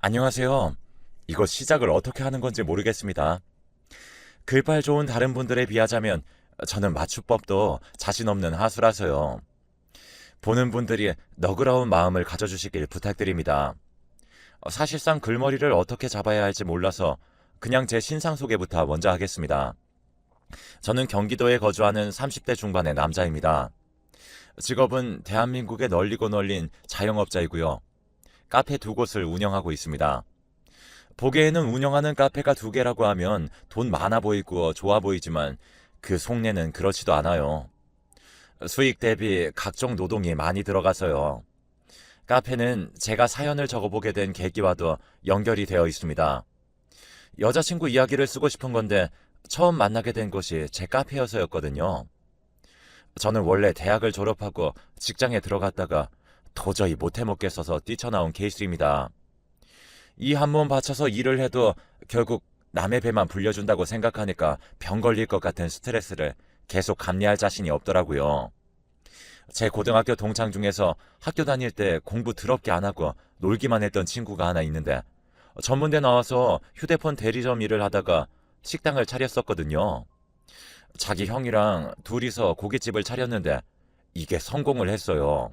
안녕하세요. 이거 시작을 어떻게 하는 건지 모르겠습니다. 글빨 좋은 다른 분들에 비하자면 저는 맞춤법도 자신 없는 하수라서요. 보는 분들이 너그러운 마음을 가져주시길 부탁드립니다. 사실상 글머리를 어떻게 잡아야 할지 몰라서 그냥 제 신상 소개부터 먼저 하겠습니다. 저는 경기도에 거주하는 30대 중반의 남자입니다. 직업은 대한민국에 널리고 널린 자영업자이고요. 카페 두 곳을 운영하고 있습니다. 보기에는 운영하는 카페가 두 개라고 하면 돈 많아 보이고 좋아 보이지만 그 속내는 그렇지도 않아요. 수익 대비 각종 노동이 많이 들어가서요. 카페는 제가 사연을 적어보게 된 계기와도 연결이 되어 있습니다. 여자친구 이야기를 쓰고 싶은 건데 처음 만나게 된 곳이 제 카페여서였거든요. 저는 원래 대학을 졸업하고 직장에 들어갔다가 도저히 못해 먹겠어서 뛰쳐나온 케이스입니다. 이 한 몸 바쳐서 일을 해도 결국 남의 배만 불려준다고 생각하니까 병 걸릴 것 같은 스트레스를 계속 감내할 자신이 없더라고요. 제 고등학교 동창 중에서 학교 다닐 때 공부 더럽게 안 하고 놀기만 했던 친구가 하나 있는데 전문대 나와서 휴대폰 대리점 일을 하다가 식당을 차렸었거든요. 자기 형이랑 둘이서 고깃집을 차렸는데 이게 성공을 했어요.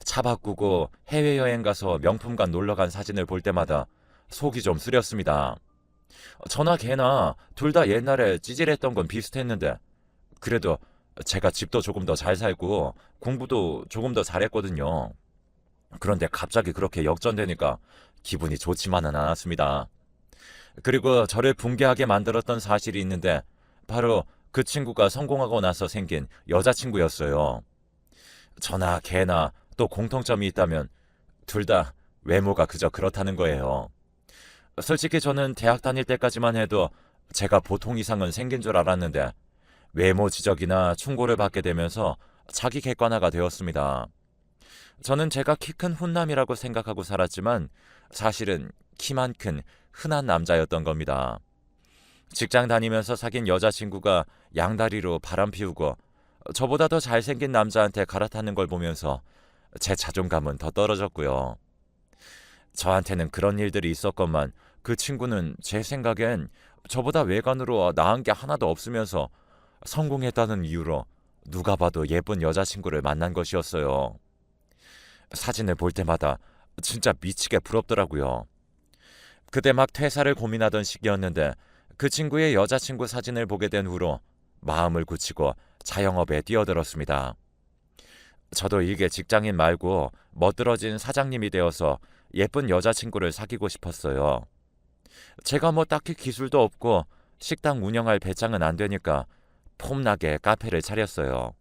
차 바꾸고 해외여행 가서 명품관 놀러간 사진을 볼 때마다 속이 좀 쓰렸습니다. 저나 걔나 둘 다 옛날에 찌질했던 건 비슷했는데 그래도 제가 집도 조금 더 잘 살고 공부도 조금 더 잘했거든요. 그런데 갑자기 그렇게 역전되니까 기분이 좋지만은 않았습니다. 그리고 저를 붕괴하게 만들었던 사실이 있는데 바로 그 친구가 성공하고 나서 생긴 여자친구였어요. 저나 걔나 또 공통점이 있다면 둘 다 외모가 그저 그렇다는 거예요. 솔직히 저는 대학 다닐 때까지만 해도 제가 보통 이상은 생긴 줄 알았는데 외모 지적이나 충고를 받게 되면서 자기 객관화가 되었습니다. 저는 제가 키 큰 훈남이라고 생각하고 살았지만 사실은 키만 큰 흔한 남자였던 겁니다. 직장 다니면서 사귄 여자친구가 양다리로 바람 피우고 저보다 더 잘생긴 남자한테 갈아타는 걸 보면서 제 자존감은 더 떨어졌고요. 저한테는 그런 일들이 있었건만 그 친구는 제 생각엔 저보다 외관으로 나은 게 하나도 없으면서 성공했다는 이유로 누가 봐도 예쁜 여자친구를 만난 것이었어요. 사진을 볼 때마다 진짜 미치게 부럽더라고요. 그때 막 퇴사를 고민하던 시기였는데 그 친구의 여자친구 사진을 보게 된 후로 마음을 굳히고 자영업에 뛰어들었습니다. 저도 일개 직장인 말고 멋들어진 사장님이 되어서 예쁜 여자친구를 사귀고 싶었어요. 제가 뭐 딱히 기술도 없고 식당 운영할 배짱은 안 되니까 폼나게 카페를 차렸어요.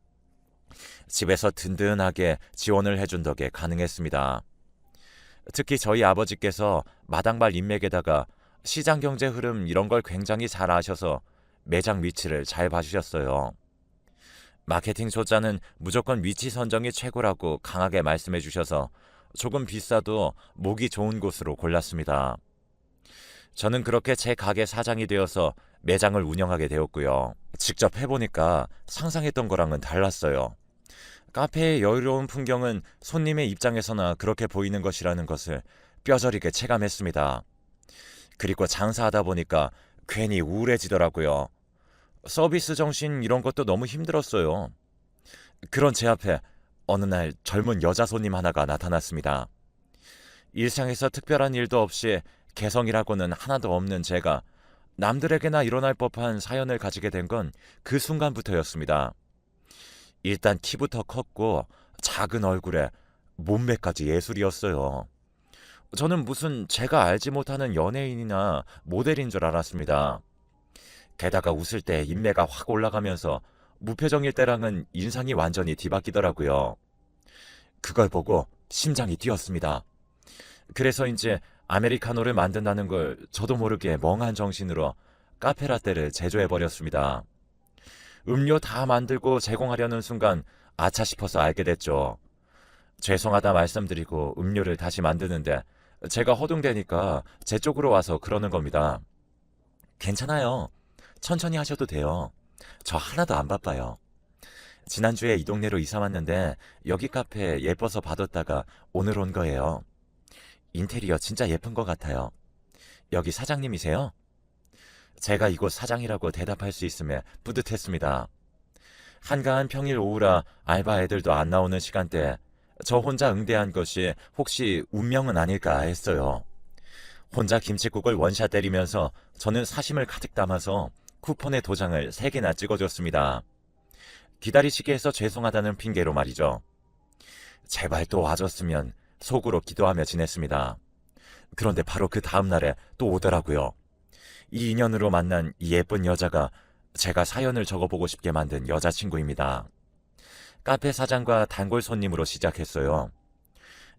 집에서 든든하게 지원을 해준 덕에 가능했습니다. 특히 저희 아버지께서 마당발 인맥에다가 시장 경제 흐름 이런 걸 굉장히 잘 아셔서 매장 위치를 잘 봐주셨어요. 마케팅 초짜는 무조건 위치 선정이 최고라고 강하게 말씀해 주셔서 조금 비싸도 목이 좋은 곳으로 골랐습니다. 저는 그렇게 제 가게 사장이 되어서 매장을 운영하게 되었고요. 직접 해보니까 상상했던 거랑은 달랐어요. 카페의 여유로운 풍경은 손님의 입장에서나 그렇게 보이는 것이라는 것을 뼈저리게 체감했습니다. 그리고 장사하다 보니까 괜히 우울해지더라고요. 서비스 정신 이런 것도 너무 힘들었어요. 그런 제 앞에 어느 날 젊은 여자 손님 하나가 나타났습니다. 일상에서 특별한 일도 없이 개성이라고는 하나도 없는 제가 남들에게나 일어날 법한 사연을 가지게 된 건 그 순간부터였습니다. 일단 키부터 컸고 작은 얼굴에 몸매까지 예술이었어요. 저는 무슨 제가 알지 못하는 연예인이나 모델인 줄 알았습니다. 게다가 웃을 때 인매가 확 올라가면서 무표정일 때랑은 인상이 완전히 뒤바뀌더라고요. 그걸 보고 심장이 뛰었습니다. 그래서인지 아메리카노를 만든다는 걸 저도 모르게 멍한 정신으로 카페라떼를 제조해버렸습니다. 음료 다 만들고 제공하려는 순간 아차 싶어서 알게 됐죠. 죄송하다 말씀드리고 음료를 다시 만드는데 제가 허둥대니까 제 쪽으로 와서 그러는 겁니다. 괜찮아요. 천천히 하셔도 돼요. 저 하나도 안 바빠요. 지난주에 이 동네로 이사 왔는데 여기 카페 예뻐서 봐뒀다가 오늘 온 거예요. 인테리어 진짜 예쁜 것 같아요. 여기 사장님이세요? 제가 이곳 사장이라고 대답할 수 있음에 뿌듯했습니다. 한가한 평일 오후라 알바 애들도 안 나오는 시간대에 저 혼자 응대한 것이 혹시 운명은 아닐까 했어요. 혼자 김칫국을 원샷 때리면서 저는 사심을 가득 담아서 쿠폰의 도장을 3개나 찍어줬습니다. 기다리시게 해서 죄송하다는 핑계로 말이죠. 제발 또 와줬으면 속으로 기도하며 지냈습니다. 그런데 바로 그 다음날에 또 오더라고요. 이 인연으로 만난 이 예쁜 여자가 제가 사연을 적어보고 싶게 만든 여자친구입니다. 카페 사장과 단골 손님으로 시작했어요.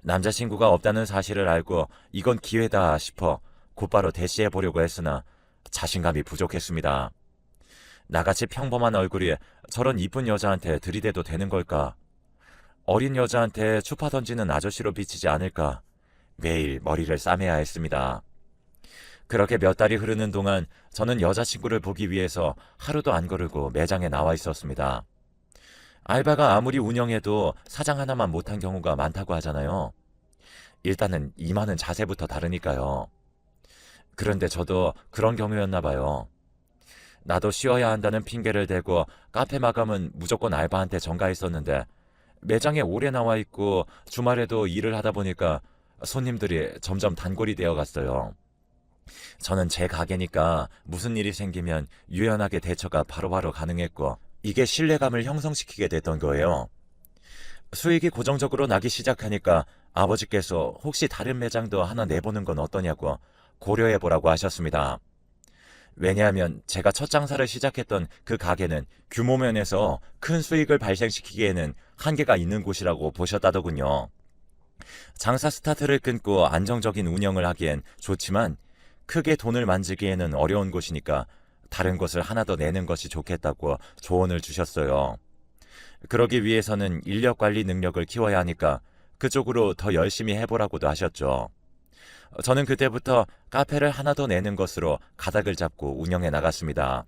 남자친구가 없다는 사실을 알고 이건 기회다 싶어 곧바로 대시해보려고 했으나 자신감이 부족했습니다. 나같이 평범한 얼굴이 저런 이쁜 여자한테 들이대도 되는 걸까? 어린 여자한테 추파 던지는 아저씨로 비치지 않을까? 매일 머리를 싸매야 했습니다. 그렇게 몇 달이 흐르는 동안 저는 여자친구를 보기 위해서 하루도 안 거르고 매장에 나와 있었습니다. 알바가 아무리 운영해도 사장 하나만 못한 경우가 많다고 하잖아요. 일단은 임하는 자세부터 다르니까요. 그런데 저도 그런 경우였나 봐요. 나도 쉬어야 한다는 핑계를 대고 카페 마감은 무조건 알바한테 전가했었는데 매장에 오래 나와 있고 주말에도 일을 하다 보니까 손님들이 점점 단골이 되어 갔어요. 저는 제 가게니까 무슨 일이 생기면 유연하게 대처가 바로바로 가능했고 이게 신뢰감을 형성시키게 됐던 거예요. 수익이 고정적으로 나기 시작하니까 아버지께서 혹시 다른 매장도 하나 내보는 건 어떠냐고 고려해보라고 하셨습니다. 왜냐하면 제가 첫 장사를 시작했던 그 가게는 규모 면에서 큰 수익을 발생시키기에는 한계가 있는 곳이라고 보셨다더군요. 장사 스타트를 끊고 안정적인 운영을 하기엔 좋지만 크게 돈을 만지기에는 어려운 곳이니까 다른 곳을 하나 더 내는 것이 좋겠다고 조언을 주셨어요. 그러기 위해서는 인력 관리 능력을 키워야 하니까 그쪽으로 더 열심히 해보라고도 하셨죠. 저는 그때부터 카페를 하나 더 내는 것으로 가닥을 잡고 운영해 나갔습니다.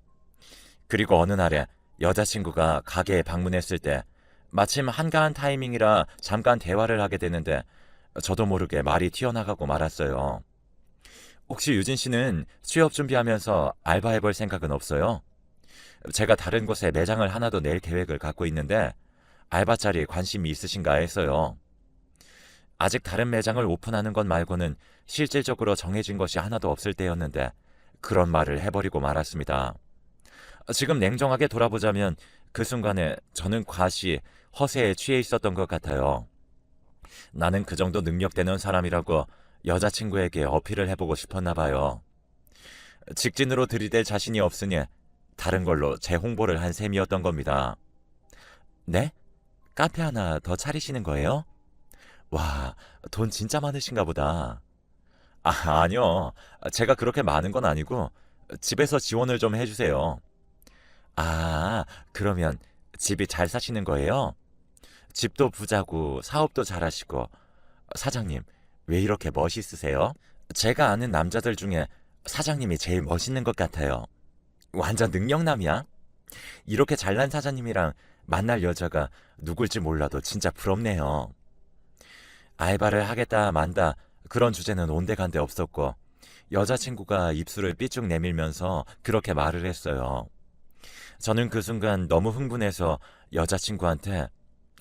그리고 어느 날에 여자친구가 가게에 방문했을 때 마침 한가한 타이밍이라 잠깐 대화를 하게 되는데 저도 모르게 말이 튀어나가고 말았어요. 혹시 유진 씨는 취업 준비하면서 알바해볼 생각은 없어요? 제가 다른 곳에 매장을 하나 더 낼 계획을 갖고 있는데 알바 자리에 관심이 있으신가 해서요. 아직 다른 매장을 오픈하는 것 말고는 실질적으로 정해진 것이 하나도 없을 때였는데 그런 말을 해버리고 말았습니다. 지금 냉정하게 돌아보자면 그 순간에 저는 과시, 허세에 취해 있었던 것 같아요. 나는 그 정도 능력되는 사람이라고 여자친구에게 어필을 해보고 싶었나 봐요. 직진으로 들이댈 자신이 없으니 다른 걸로 재홍보를 한 셈이었던 겁니다. 네? 카페 하나 더 차리시는 거예요? 와, 돈 진짜 많으신가 보다. 아니요. 제가 그렇게 많은 건 아니고 집에서 지원을 좀 해주세요. 아, 그러면 집이 잘 사시는 거예요? 집도 부자고 사업도 잘하시고 사장님, 왜 이렇게 멋있으세요? 제가 아는 남자들 중에 사장님이 제일 멋있는 것 같아요. 완전 능력남이야? 이렇게 잘난 사장님이랑 만날 여자가 누굴지 몰라도 진짜 부럽네요. 알바를 하겠다 만다 그런 주제는 온데간데 없었고 여자친구가 입술을 삐쭉 내밀면서 그렇게 말을 했어요. 저는 그 순간 너무 흥분해서 여자친구한테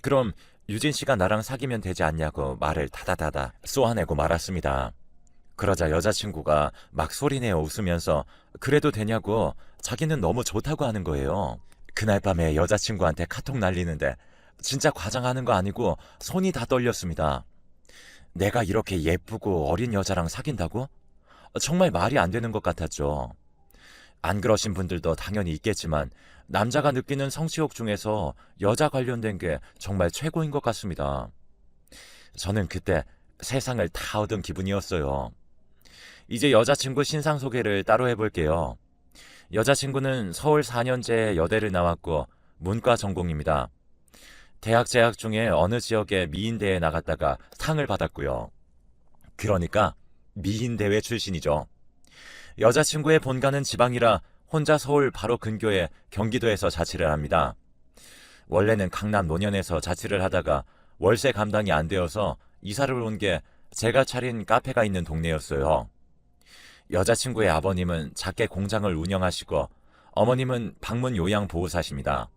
그럼 유진 씨가 나랑 사귀면 되지 않냐고 말을 다다다다 쏘아내고 말았습니다. 그러자 여자친구가 막 소리내어 웃으면서 그래도 되냐고 자기는 너무 좋다고 하는 거예요. 그날 밤에 여자친구한테 카톡 날리는데 진짜 과장하는 거 아니고 손이 다 떨렸습니다. 내가 이렇게 예쁘고 어린 여자랑 사귄다고? 정말 말이 안 되는 것 같았죠. 안 그러신 분들도 당연히 있겠지만 남자가 느끼는 성취욕 중에서 여자 관련된 게 정말 최고인 것 같습니다. 저는 그때 세상을 다 얻은 기분이었어요. 이제 여자친구 신상 소개를 따로 해볼게요. 여자친구는 서울 4년제 여대를 나왔고 문과 전공입니다. 대학 재학 중에 어느 지역의 미인대회에 나갔다가 상을 받았고요. 그러니까 미인대회 출신이죠. 여자친구의 본가는 지방이라 혼자 서울 바로 근교의 경기도에서 자취를 합니다. 원래는 강남 논현에서 자취를 하다가 월세 감당이 안 되어서 이사를 온 게 제가 차린 카페가 있는 동네였어요. 여자친구의 아버님은 작게 공장을 운영하시고 어머님은 방문 요양보호사십니다.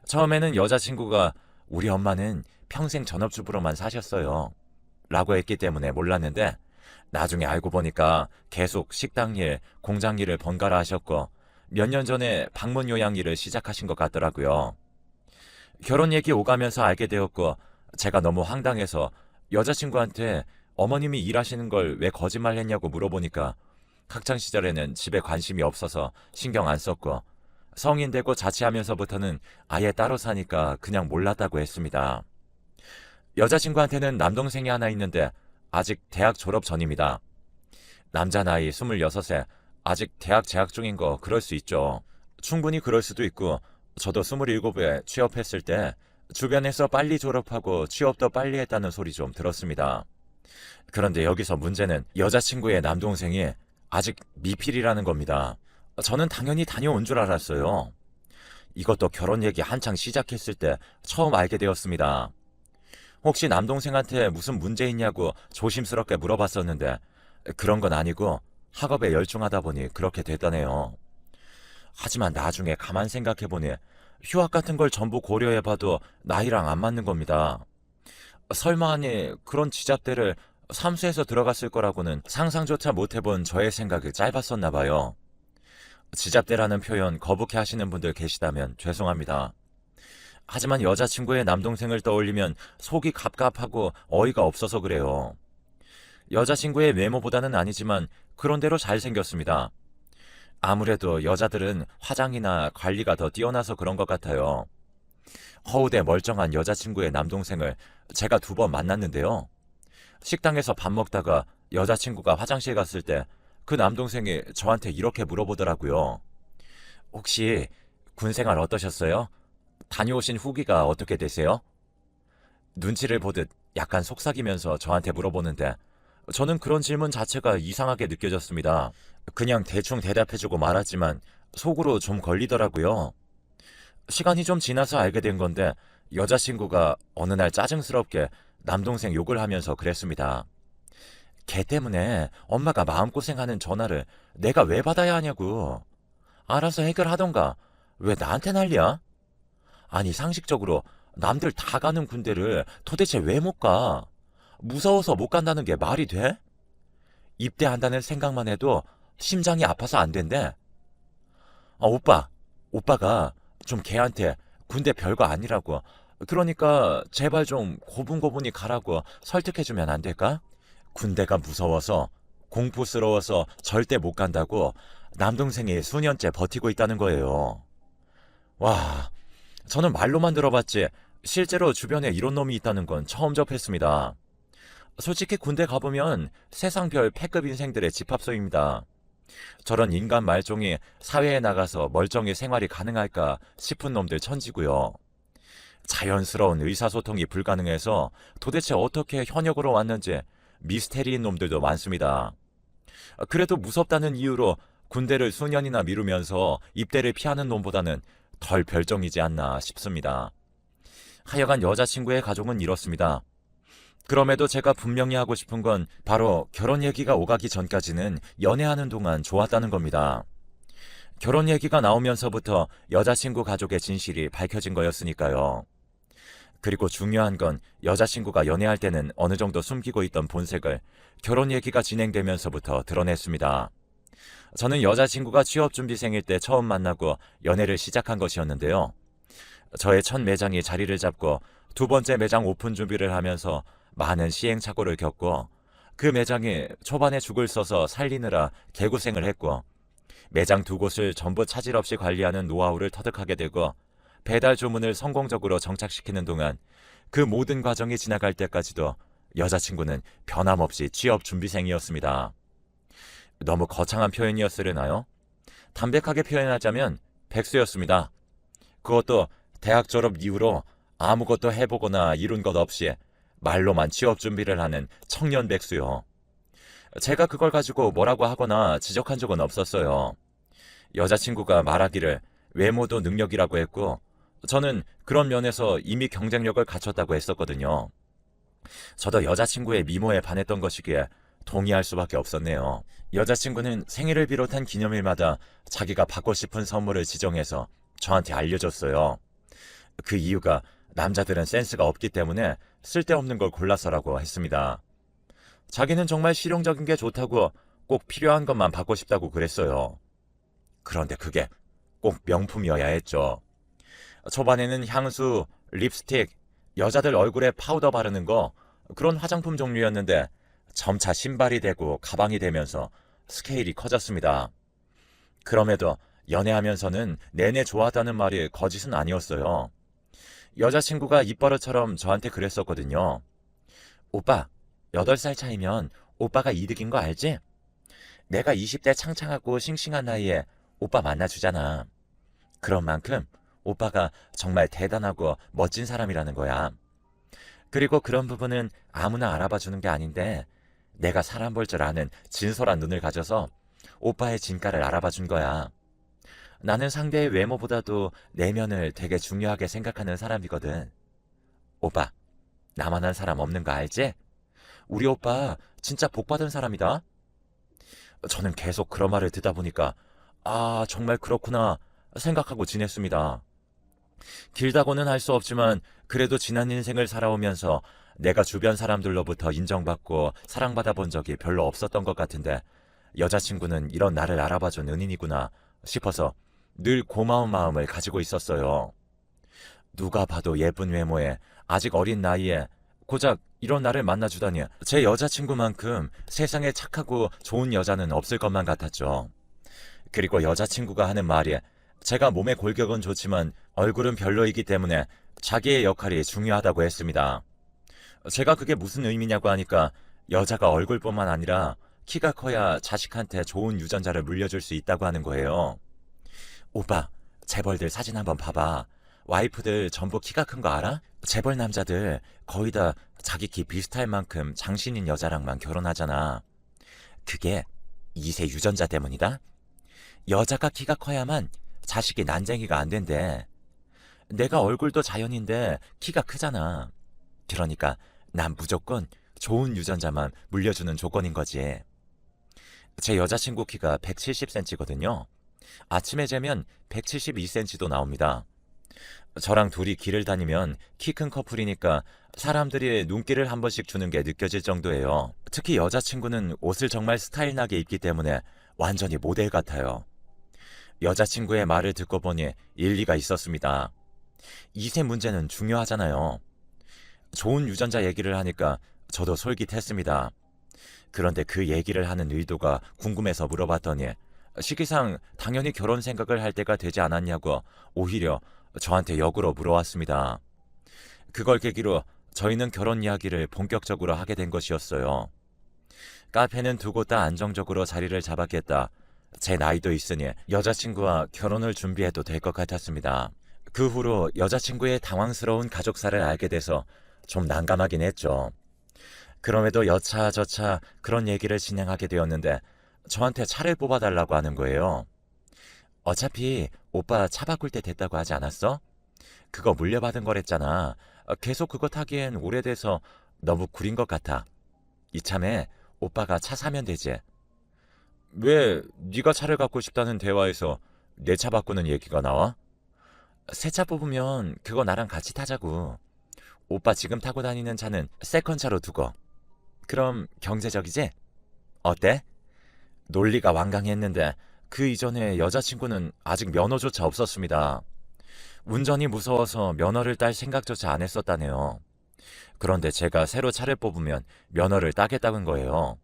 처음에는 여자친구가 우리 엄마는 평생 전업주부로만 사셨어요 라고 했기 때문에 몰랐는데 나중에 알고 보니까 계속 식당 일, 공장 일을 번갈아 하셨고 몇 년 전에 방문 요양 일을 시작하신 것 같더라고요. 결혼 얘기 오가면서 알게 되었고 제가 너무 황당해서 여자친구한테 어머님이 일하시는 걸 왜 거짓말했냐고 물어보니까 학창 시절에는 집에 관심이 없어서 신경 안 썼고 성인 되고 자취하면서부터는 아예 따로 사니까 그냥 몰랐다고 했습니다. 여자친구한테는 남동생이 하나 있는데 아직 대학 졸업 전입니다. 남자 나이 26세, 아직 대학 재학 중인 거 그럴 수 있죠. 충분히 그럴 수도 있고 저도 27에 취업했을 때 주변에서 빨리 졸업하고 취업도 빨리 했다는 소리 좀 들었습니다. 그런데 여기서 문제는 여자친구의 남동생이 아직 미필이라는 겁니다. 저는 당연히 다녀온 줄 알았어요. 이것도 결혼 얘기 한창 시작했을 때 처음 알게 되었습니다. 혹시 남동생한테 무슨 문제 있냐고 조심스럽게 물어봤었는데 그런 건 아니고 학업에 열중하다 보니 그렇게 됐다네요. 하지만 나중에 가만 생각해보니 휴학 같은 걸 전부 고려해봐도 나이랑 안 맞는 겁니다. 설마 하니 그런 지잡대를 삼수해서 들어갔을 거라고는 상상조차 못해본 저의 생각이 짧았었나 봐요. 지잡대라는 표현 거북해 하시는 분들 계시다면 죄송합니다. 하지만 여자친구의 남동생을 떠올리면 속이 갑갑하고 어이가 없어서 그래요. 여자친구의 외모보다는 아니지만 그런대로 잘생겼습니다. 아무래도 여자들은 화장이나 관리가 더 뛰어나서 그런 것 같아요. 허우대 멀쩡한 여자친구의 남동생을 제가 2번 만났는데요. 식당에서 밥 먹다가 여자친구가 화장실 갔을 때 그 남동생이 저한테 이렇게 물어보더라고요. 혹시 군 생활 어떠셨어요? 다녀오신 후기가 어떻게 되세요? 눈치를 보듯 약간 속삭이면서 저한테 물어보는데 저는 그런 질문 자체가 이상하게 느껴졌습니다. 그냥 대충 대답해주고 말았지만 속으로 좀 걸리더라고요. 시간이 좀 지나서 알게 된 건데 여자친구가 어느 날 짜증스럽게 남동생 욕을 하면서 그랬습니다. 걔 때문에 엄마가 마음고생하는 전화를 내가 왜 받아야 하냐고. 알아서 해결하던가. 왜 나한테 난리야? 아니 상식적으로 남들 다 가는 군대를 도대체 왜 못 가? 무서워서 못 간다는 게 말이 돼? 입대한다는 생각만 해도 심장이 아파서 안 된대. 오빠가 좀 걔한테 군대 별거 아니라고. 그러니까 제발 좀 고분고분히 가라고 설득해주면 안 될까? 군대가 무서워서 공포스러워서 절대 못 간다고 남동생이 수년째 버티고 있다는 거예요. 와, 저는 말로만 들어봤지 실제로 주변에 이런 놈이 있다는 건 처음 접했습니다. 솔직히 군대 가보면 세상별 패급 인생들의 집합소입니다. 저런 인간 말종이 사회에 나가서 멀쩡히 생활이 가능할까 싶은 놈들 천지고요. 자연스러운 의사소통이 불가능해서 도대체 어떻게 현역으로 왔는지 미스테리인 놈들도 많습니다. 그래도 무섭다는 이유로 군대를 수년이나 미루면서 입대를 피하는 놈보다는 덜 별정이지 않나 싶습니다. 하여간 여자친구의 가족은 이렇습니다. 그럼에도 제가 분명히 하고 싶은 건 바로 결혼 얘기가 오가기 전까지는 연애하는 동안 좋았다는 겁니다. 결혼 얘기가 나오면서부터 여자친구 가족의 진실이 밝혀진 거였으니까요. 그리고 중요한 건 여자친구가 연애할 때는 어느 정도 숨기고 있던 본색을 결혼 얘기가 진행되면서부터 드러냈습니다. 저는 여자친구가 취업준비생일 때 처음 만나고 연애를 시작한 것이었는데요. 저의 첫 매장이 자리를 잡고 2번째 매장 오픈 준비를 하면서 많은 시행착오를 겪고 그 매장이 초반에 죽을 써서 살리느라 개고생을 했고 매장 2곳을 전부 차질 없이 관리하는 노하우를 터득하게 되고 배달 주문을 성공적으로 정착시키는 동안 그 모든 과정이 지나갈 때까지도 여자친구는 변함없이 취업 준비생이었습니다. 너무 거창한 표현이었으려나요? 담백하게 표현하자면 백수였습니다. 그것도 대학 졸업 이후로 아무것도 해보거나 이룬 것 없이 말로만 취업 준비를 하는 청년 백수요. 제가 그걸 가지고 뭐라고 하거나 지적한 적은 없었어요. 여자친구가 말하기를 외모도 능력이라고 했고 저는 그런 면에서 이미 경쟁력을 갖췄다고 했었거든요. 저도 여자친구의 미모에 반했던 것이기에 동의할 수밖에 없었네요. 여자친구는 생일을 비롯한 기념일마다 자기가 받고 싶은 선물을 지정해서 저한테 알려줬어요. 그 이유가 남자들은 센스가 없기 때문에 쓸데없는 걸 골라서라고 했습니다. 자기는 정말 실용적인 게 좋다고 꼭 필요한 것만 받고 싶다고 그랬어요. 그런데 그게 꼭 명품이어야 했죠. 초반에는 향수, 립스틱, 여자들 얼굴에 파우더 바르는 거, 그런 화장품 종류였는데 점차 신발이 되고 가방이 되면서 스케일이 커졌습니다. 그럼에도 연애하면서는 내내 좋아하다는 말이 거짓은 아니었어요. 여자친구가 입버릇처럼 저한테 그랬었거든요. 오빠, 8살 차이면 오빠가 이득인 거 알지? 내가 20대 창창하고 싱싱한 나이에 오빠 만나주잖아. 그런 만큼 오빠가 정말 대단하고 멋진 사람이라는 거야. 그리고 그런 부분은 아무나 알아봐 주는 게 아닌데 내가 사람 볼 줄 아는 진솔한 눈을 가져서 오빠의 진가를 알아봐 준 거야. 나는 상대의 외모보다도 내면을 되게 중요하게 생각하는 사람이거든. 오빠, 나만한 사람 없는 거 알지? 우리 오빠 진짜 복 받은 사람이다. 저는 계속 그런 말을 듣다 보니까 아, 정말 그렇구나 생각하고 지냈습니다. 길다고는 할 수 없지만 그래도 지난 인생을 살아오면서 내가 주변 사람들로부터 인정받고 사랑받아 본 적이 별로 없었던 것 같은데 여자친구는 이런 나를 알아봐준 은인이구나 싶어서 늘 고마운 마음을 가지고 있었어요. 누가 봐도 예쁜 외모에 아직 어린 나이에 고작 이런 나를 만나주다니 제 여자친구만큼 세상에 착하고 좋은 여자는 없을 것만 같았죠. 그리고 여자친구가 하는 말이 제가 몸의 골격은 좋지만 얼굴은 별로이기 때문에 자기의 역할이 중요하다고 했습니다. 제가 그게 무슨 의미냐고 하니까 여자가 얼굴뿐만 아니라 키가 커야 자식한테 좋은 유전자를 물려줄 수 있다고 하는 거예요. 오빠, 재벌들 사진 한번 봐봐. 와이프들 전부 키가 큰 거 알아? 재벌 남자들 거의 다 자기 키 비슷할 만큼 장신인 여자랑만 결혼하잖아. 그게 2세 유전자 때문이다. 여자가 키가 커야만 자식이 난쟁이가 안 된대. 내가 얼굴도 자연인데 키가 크잖아. 그러니까 난 무조건 좋은 유전자만 물려주는 조건인 거지. 제 여자친구 키가 170cm거든요. 아침에 재면 172cm도 나옵니다. 저랑 둘이 길을 다니면 키 큰 커플이니까 사람들이 눈길을 한 번씩 주는 게 느껴질 정도예요. 특히 여자친구는 옷을 정말 스타일 나게 입기 때문에 완전히 모델 같아요. 여자친구의 말을 듣고 보니 일리가 있었습니다. 2세 문제는 중요하잖아요. 좋은 유전자 얘기를 하니까 저도 솔깃했습니다. 그런데 그 얘기를 하는 의도가 궁금해서 물어봤더니 시기상 당연히 결혼 생각을 할 때가 되지 않았냐고 오히려 저한테 역으로 물어왔습니다. 그걸 계기로 저희는 결혼 이야기를 본격적으로 하게 된 것이었어요. 카페는 두 곳 다 안정적으로 자리를 잡았겠다. 제 나이도 있으니 여자친구와 결혼을 준비해도 될 것 같았습니다. 그 후로 여자친구의 당황스러운 가족사를 알게 돼서 좀 난감하긴 했죠. 그럼에도 여차저차 그런 얘기를 진행하게 되었는데 저한테 차를 뽑아달라고 하는 거예요. 어차피 오빠 차 바꿀 때 됐다고 하지 않았어? 그거 물려받은 거랬잖아. 계속 그거 타기엔 오래돼서 너무 구린 것 같아. 이참에 오빠가 차 사면 되지. 왜 네가 차를 갖고 싶다는 대화에서 내 차 바꾸는 얘기가 나와? 새 차 뽑으면 그거 나랑 같이 타자고. 오빠 지금 타고 다니는 차는 세컨차로 두고. 그럼 경제적이지? 어때? 논리가 완강했는데 그 이전에 여자친구는 아직 면허조차 없었습니다. 운전이 무서워서 면허를 딸 생각조차 안 했었다네요. 그런데 제가 새로 차를 뽑으면 면허를 따겠다는 거예요.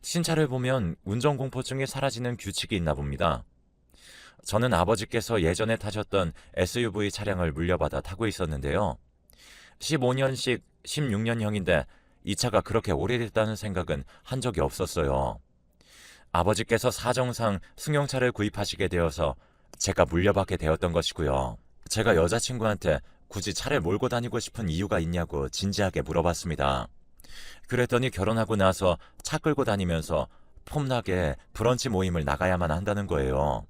신차를 보면 운전공포증이 사라지는 규칙이 있나 봅니다. 저는 아버지께서 예전에 타셨던 SUV 차량을 물려받아 타고 있었는데요. 15년식 16년형인데 이 차가 그렇게 오래됐다는 생각은 한 적이 없었어요. 아버지께서 사정상 승용차를 구입하시게 되어서 제가 물려받게 되었던 것이고요. 제가 여자친구한테 굳이 차를 몰고 다니고 싶은 이유가 있냐고 진지하게 물어봤습니다. 그랬더니 결혼하고 나서 차 끌고 다니면서 폼나게 브런치 모임을 나가야만 한다는 거예요.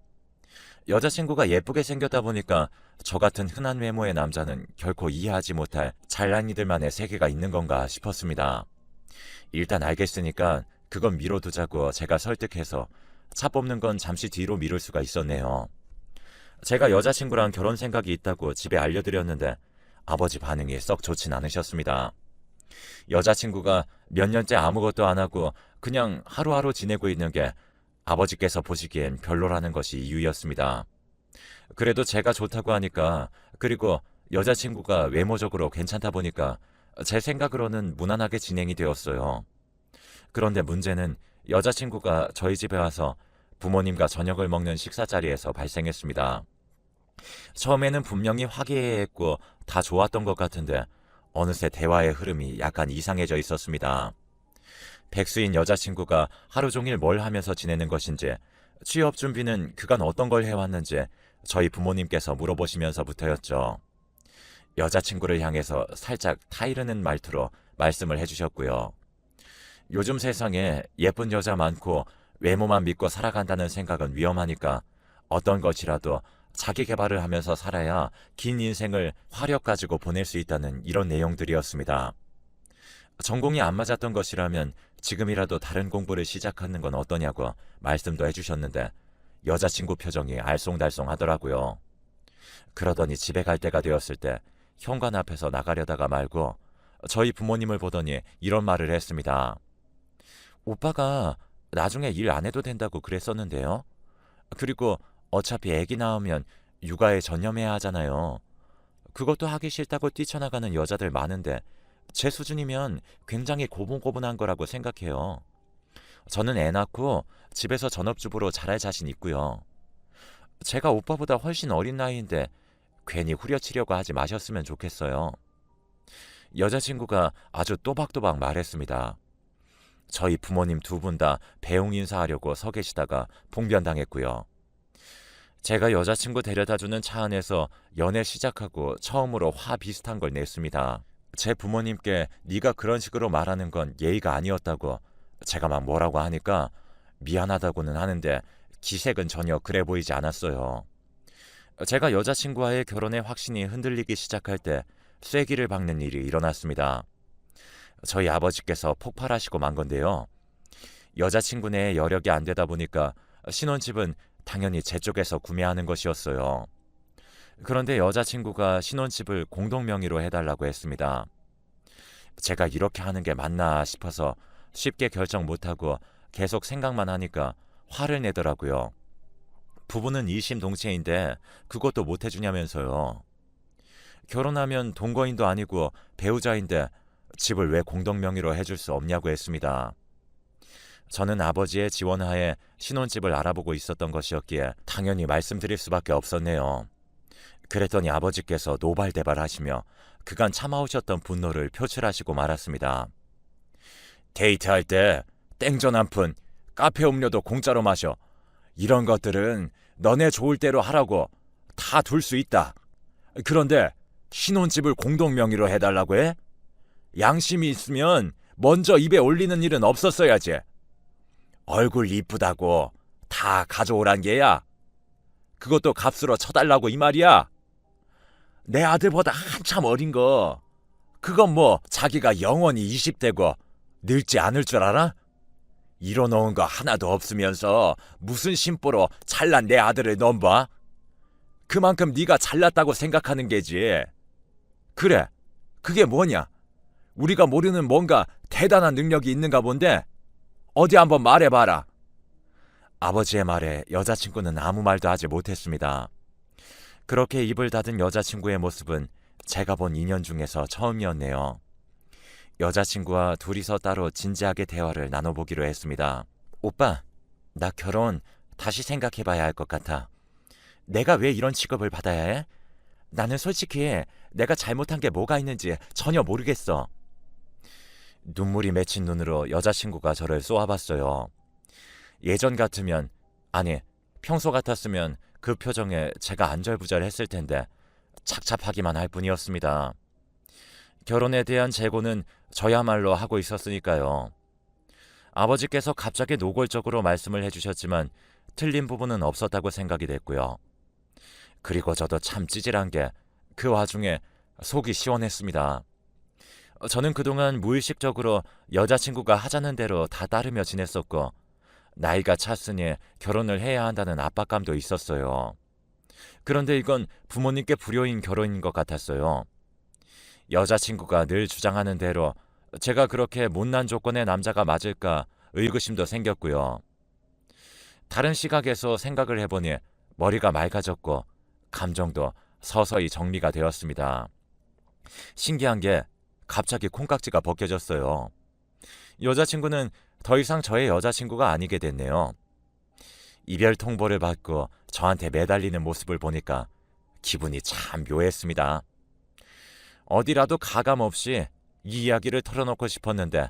여자친구가 예쁘게 생겼다 보니까 저 같은 흔한 외모의 남자는 결코 이해하지 못할 잘난이들만의 세계가 있는 건가 싶었습니다. 일단 알겠으니까 그건 미뤄두자고 제가 설득해서 차 뽑는 건 잠시 뒤로 미룰 수가 있었네요. 제가 여자친구랑 결혼 생각이 있다고 집에 알려드렸는데 아버지 반응이 썩 좋진 않으셨습니다. 여자친구가 몇 년째 아무것도 안 하고 그냥 하루하루 지내고 있는 게 아버지께서 보시기엔 별로라는 것이 이유였습니다. 그래도 제가 좋다고 하니까, 그리고 여자친구가 외모적으로 괜찮다 보니까 제 생각으로는 무난하게 진행이 되었어요. 그런데 문제는 여자친구가 저희 집에 와서 부모님과 저녁을 먹는 식사 자리에서 발생했습니다. 처음에는 분명히 화기애애했고 다 좋았던 것 같은데 어느새 대화의 흐름이 약간 이상해져 있었습니다. 백수인 여자친구가 하루 종일 뭘 하면서 지내는 것인지, 취업 준비는 그간 어떤 걸 해왔는지 저희 부모님께서 물어보시면서부터였죠. 여자친구를 향해서 살짝 타이르는 말투로 말씀을 해주셨고요. 요즘 세상에 예쁜 여자 많고 외모만 믿고 살아간다는 생각은 위험하니까 어떤 것이라도 자기 개발을 하면서 살아야 긴 인생을 화력 가지고 보낼 수 있다는 이런 내용들이었습니다. 전공이 안 맞았던 것이라면 지금이라도 다른 공부를 시작하는 건 어떠냐고 말씀도 해주셨는데 여자친구 표정이 알쏭달쏭 하더라고요. 그러더니 집에 갈 때가 되었을 때 현관 앞에서 나가려다가 말고 저희 부모님을 보더니 이런 말을 했습니다. 오빠가 나중에 일 안 해도 된다고 그랬었는데요. 그리고 어차피 애기 낳으면 육아에 전념해야 하잖아요. 그것도 하기 싫다고 뛰쳐나가는 여자들 많은데 제 수준이면 굉장히 고분고분한 거라고 생각해요. 저는 애 낳고 집에서 전업주부로 잘할 자신 있고요. 제가 오빠보다 훨씬 어린 나이인데 괜히 후려치려고 하지 마셨으면 좋겠어요. 여자친구가 아주 또박또박 말했습니다. 저희 부모님 두 분 다 배웅 인사하려고 서 계시다가 봉변당했고요. 제가 여자친구 데려다주는 차 안에서 연애 시작하고 처음으로 화 비슷한 걸 냈습니다. 제 부모님께 네가 그런 식으로 말하는 건 예의가 아니었다고 제가 막 뭐라고 하니까 미안하다고는 하는데 기색은 전혀 그래 보이지 않았어요. 제가 여자친구와의 결혼의 확신이 흔들리기 시작할 때 쐐기를 박는 일이 일어났습니다. 저희 아버지께서 폭발하시고 만 건데요. 여자친구네 여력이 안 되다 보니까 신혼집은 당연히 제 쪽에서 구매하는 것이었어요. 그런데 여자친구가 신혼집을 공동 명의로 해달라고 했습니다. 제가 이렇게 하는 게 맞나 싶어서 쉽게 결정 못하고 계속 생각만 하니까 화를 내더라고요. 부부는 이심동체인데 그것도 못 해주냐면서요. 결혼하면 동거인도 아니고 배우자인데 집을 왜 공동 명의로 해줄 수 없냐고 했습니다. 저는 아버지의 지원하에 신혼집을 알아보고 있었던 것이었기에 당연히 말씀드릴 수밖에 없었네요. 그랬더니 아버지께서 노발대발하시며 그간 참아오셨던 분노를 표출하시고 말았습니다. 데이트할 때 땡전 한 푼, 카페 음료도 공짜로 마셔. 이런 것들은 너네 좋을 대로 하라고 다 둘 수 있다. 그런데 신혼집을 공동 명의로 해달라고 해? 양심이 있으면 먼저 입에 올리는 일은 없었어야지. 얼굴 이쁘다고 다 가져오란 게야. 그것도 값으로 쳐달라고 이 말이야. 내 아들보다 한참 어린 거. 그건 뭐 자기가 영원히 20대고 늙지 않을 줄 알아? 이뤄놓은 거 하나도 없으면서 무슨 심보로 잘난 내 아들을 넘봐? 그만큼 네가 잘났다고 생각하는 게지. 그래, 그게 뭐냐? 우리가 모르는 뭔가 대단한 능력이 있는가 본데 어디 한번 말해봐라. 아버지의 말에 여자친구는 아무 말도 하지 못했습니다. 그렇게 입을 닫은 여자친구의 모습은 제가 본 인연 중에서 처음이었네요. 여자친구와 둘이서 따로 진지하게 대화를 나눠보기로 했습니다. 오빠, 나 결혼 다시 생각해봐야 할 것 같아. 내가 왜 이런 취급을 받아야 해? 나는 솔직히 내가 잘못한 게 뭐가 있는지 전혀 모르겠어. 눈물이 맺힌 눈으로 여자친구가 저를 쏘아봤어요. 예전 같으면, 아니 평소 같았으면 그 표정에 제가 안절부절했을 텐데 착잡하기만 할 뿐이었습니다. 결혼에 대한 재고는 저야말로 하고 있었으니까요. 아버지께서 갑자기 노골적으로 말씀을 해주셨지만 틀린 부분은 없었다고 생각이 됐고요. 그리고 저도 참 찌질한 게 그 와중에 속이 시원했습니다. 저는 그동안 무의식적으로 여자친구가 하자는 대로 다 따르며 지냈었고, 나이가 찼으니 결혼을 해야 한다는 압박감도 있었어요. 그런데 이건 부모님께 불효인 결혼인 것 같았어요. 여자친구가 늘 주장하는 대로 제가 그렇게 못난 조건의 남자가 맞을까 의구심도 생겼고요. 다른 시각에서 생각을 해보니 머리가 맑아졌고 감정도 서서히 정리가 되었습니다. 신기한 게 갑자기 콩깍지가 벗겨졌어요. 여자친구는 더 이상 저의 여자친구가 아니게 됐네요. 이별 통보를 받고 저한테 매달리는 모습을 보니까 기분이 참 묘했습니다. 어디라도 가감 없이 이 이야기를 털어놓고 싶었는데